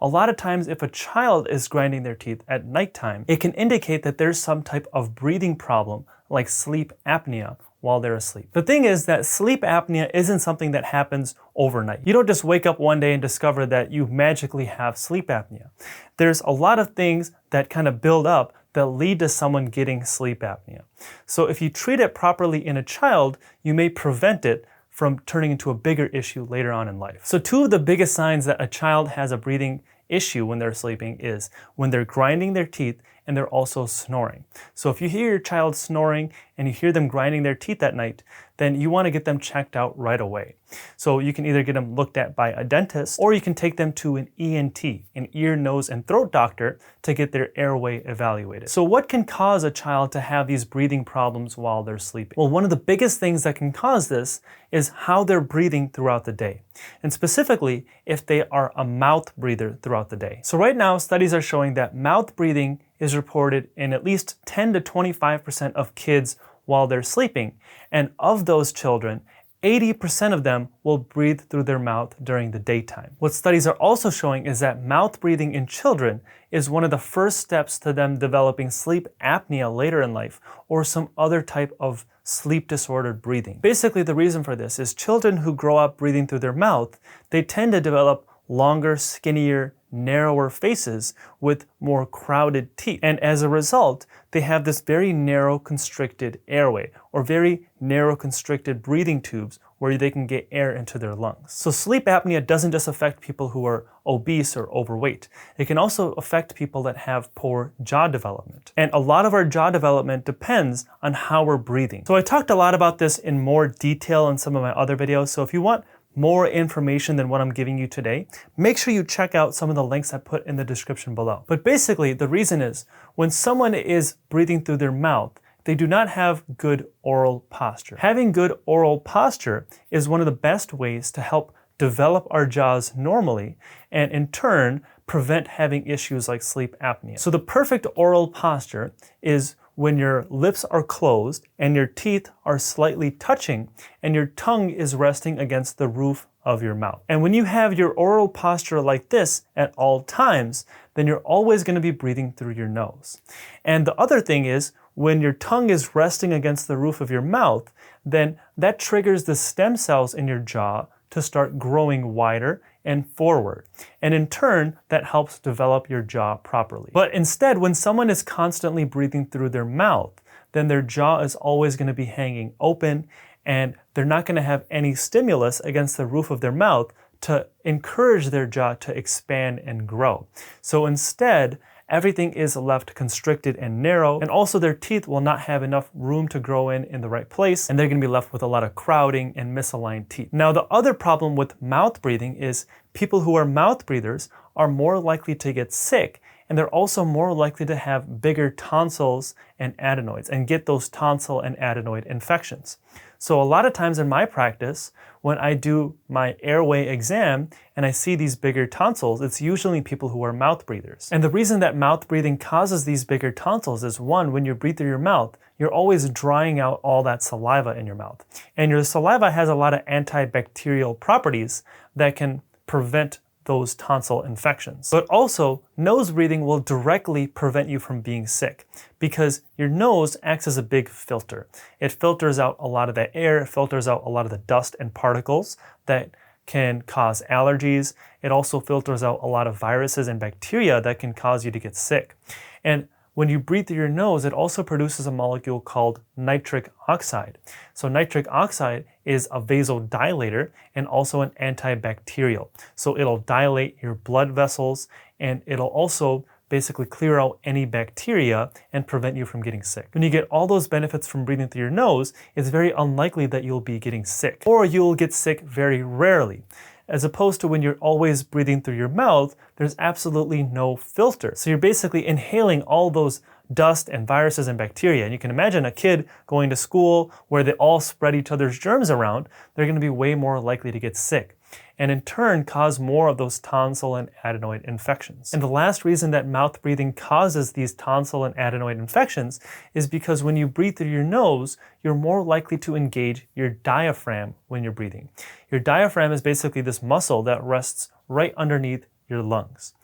A lot of times if a child is grinding their teeth at nighttime, it can indicate that there's some type of breathing problem like sleep apnea while they're asleep. The thing is that sleep apnea isn't something that happens overnight. You don't just wake up one day and discover that you magically have sleep apnea. There's a lot of things that kind of build up that lead to someone getting sleep apnea. So if you treat it properly in a child, you may prevent it from turning into a bigger issue later on in life. So two of the biggest signs that a child has a breathing issue when they're sleeping is when they're grinding their teeth and they're also snoring. So if you hear your child snoring and you hear them grinding their teeth at night, then you want to get them checked out right away. So you can either get them looked at by a dentist or you can take them to an ENT, an ear, nose, and throat doctor to get their airway evaluated. So what can cause a child to have these breathing problems while they're sleeping? Well, one of the biggest things that can cause this is how they're breathing throughout the day. And specifically, if they are a mouth breather throughout the day. So right now, studies are showing that mouth breathing is reported in at least 10 to 25% of kids while they're sleeping. And of those children, 80% of them will breathe through their mouth during the daytime. What studies are also showing is that mouth breathing in children is one of the first steps to them developing sleep apnea later in life or some other type of sleep disordered breathing. Basically, the reason for this is children who grow up breathing through their mouth, they tend to develop longer, skinnier, narrower faces with more crowded teeth. And as a result, they have this very narrow constricted airway or very narrow constricted breathing tubes where they can get air into their lungs. So sleep apnea doesn't just affect people who are obese or overweight. It can also affect people that have poor jaw development. And a lot of our jaw development depends on how we're breathing. So I talked a lot about this in more detail in some of my other videos. So if you want more information than what I'm giving you today, make sure you check out some of the links I put in the description below. But basically, the reason is when someone is breathing through their mouth, they do not have good oral posture. Having good oral posture is one of the best ways to help develop our jaws normally and in turn prevent having issues like sleep apnea. So the perfect oral posture is when your lips are closed and your teeth are slightly touching and your tongue is resting against the roof of your mouth. And when you have your oral posture like this at all times, then you're always going to be breathing through your nose. And the other thing is, when your tongue is resting against the roof of your mouth, then that triggers the stem cells in your jaw to start growing wider and forward. And in turn, that helps develop your jaw properly. But instead, when someone is constantly breathing through their mouth, then their jaw is always going to be hanging open and they're not going to have any stimulus against the roof of their mouth to encourage their jaw to expand and grow. So instead, everything is left constricted and narrow, and also their teeth will not have enough room to grow in the right place, and they're going to be left with a lot of crowding and misaligned teeth. Now, the other problem with mouth breathing is people who are mouth breathers are more likely to get sick, and they're also more likely to have bigger tonsils and adenoids and get those tonsil and adenoid infections. So a lot of times in my practice, when I do my airway exam and I see these bigger tonsils, it's usually people who are mouth breathers. And the reason that mouth breathing causes these bigger tonsils is one, when you breathe through your mouth, you're always drying out all that saliva in your mouth. And your saliva has a lot of antibacterial properties that can prevent those tonsil infections. But also, nose breathing will directly prevent you from being sick because your nose acts as a big filter. It filters out a lot of that air, it filters out a lot of the dust and particles that can cause allergies. It also filters out a lot of viruses and bacteria that can cause you to get sick. And when you breathe through your nose, it also produces a molecule called nitric oxide. So nitric oxide is a vasodilator and also an antibacterial. So it'll dilate your blood vessels and it'll also basically clear out any bacteria and prevent you from getting sick. When you get all those benefits from breathing through your nose, it's very unlikely that you'll be getting sick, or you'll get sick very rarely. As opposed to when you're always breathing through your mouth, there's absolutely no filter. So you're basically inhaling all those dust and viruses and bacteria. And you can imagine a kid going to school where they all spread each other's germs around, they're going to be way more likely to get sick, and in turn cause more of those tonsil and adenoid infections. And the last reason that mouth breathing causes these tonsil and adenoid infections is because when you breathe through your nose, you're more likely to engage your diaphragm when you're breathing. Your diaphragm is basically this muscle that rests right underneath your lungs.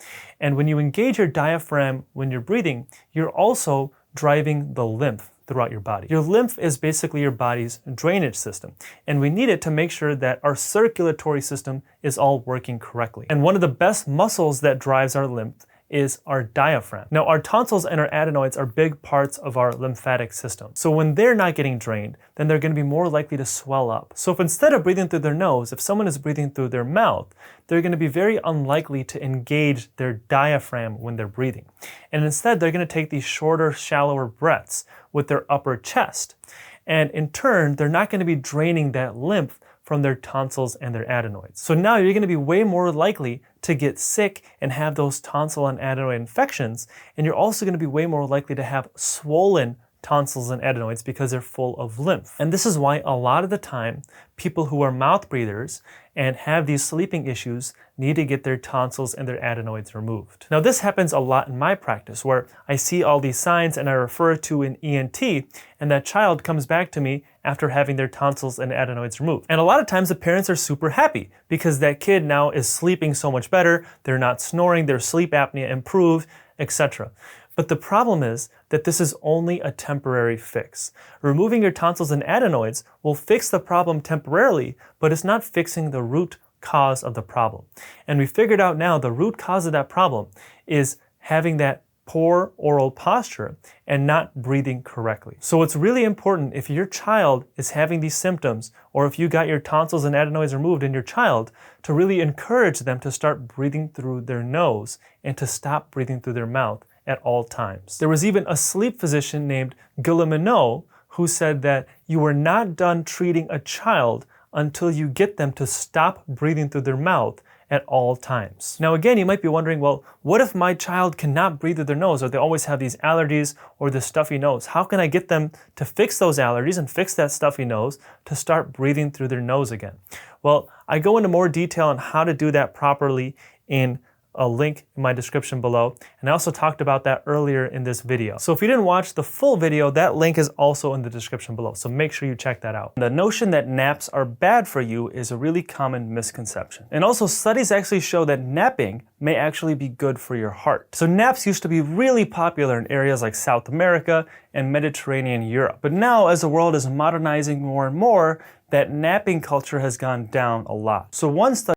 And when you engage your diaphragm when you're breathing, you're also driving the lymph throughout your body. Your lymph is basically your body's drainage system, and we need it to make sure that our circulatory system is all working correctly. And one of the best muscles that drives our lymph is our diaphragm. Now, our tonsils and our adenoids are big parts of our lymphatic system. So when they're not getting drained, then they're going to be more likely to swell up. So if instead of breathing through their nose, if someone is breathing through their mouth, they're going to be very unlikely to engage their diaphragm when they're breathing. And instead, they're going to take these shorter, shallower breaths with their upper chest. And in turn, they're not going to be draining that lymph from their tonsils and their adenoids. So now you're going to be way more likely to get sick and have those tonsil and adenoid infections, and you're also going to be way more likely to have swollen tonsils and adenoids because they're full of lymph. And this is why a lot of the time, people who are mouth breathers and have these sleeping issues need to get their tonsils and their adenoids removed. Now, this happens a lot in my practice where I see all these signs and I refer to an ENT, and that child comes back to me after having their tonsils and adenoids removed. And a lot of times the parents are super happy because that kid now is sleeping so much better, they're not snoring, their sleep apnea improved, etc. But the problem is that this is only a temporary fix. Removing your tonsils and adenoids will fix the problem temporarily, but it's not fixing the root cause of the problem. And we figured out now the root cause of that problem is having that poor oral posture and not breathing correctly. So it's really important if your child is having these symptoms, or if you got your tonsils and adenoids removed in your child, to really encourage them to start breathing through their nose and to stop breathing through their mouth at all times. There was even a sleep physician named Guilleminot who said that you are not done treating a child until you get them to stop breathing through their mouth at all times. Now again, you might be wondering, well, what if my child cannot breathe through their nose, or they always have these allergies or this stuffy nose? How can I get them to fix those allergies and fix that stuffy nose to start breathing through their nose again? Well, I go into more detail on how to do that properly in a link in my description below, and I also talked about that earlier in this video. So if you didn't watch the full video, that link is also in the description below, so make sure you check that out. The notion that naps are bad for you is a really common misconception. And also, studies actually show that napping may actually be good for your heart. So naps used to be really popular in areas like South America and Mediterranean Europe. But now, as the world is modernizing more and more, that napping culture has gone down a lot. So one study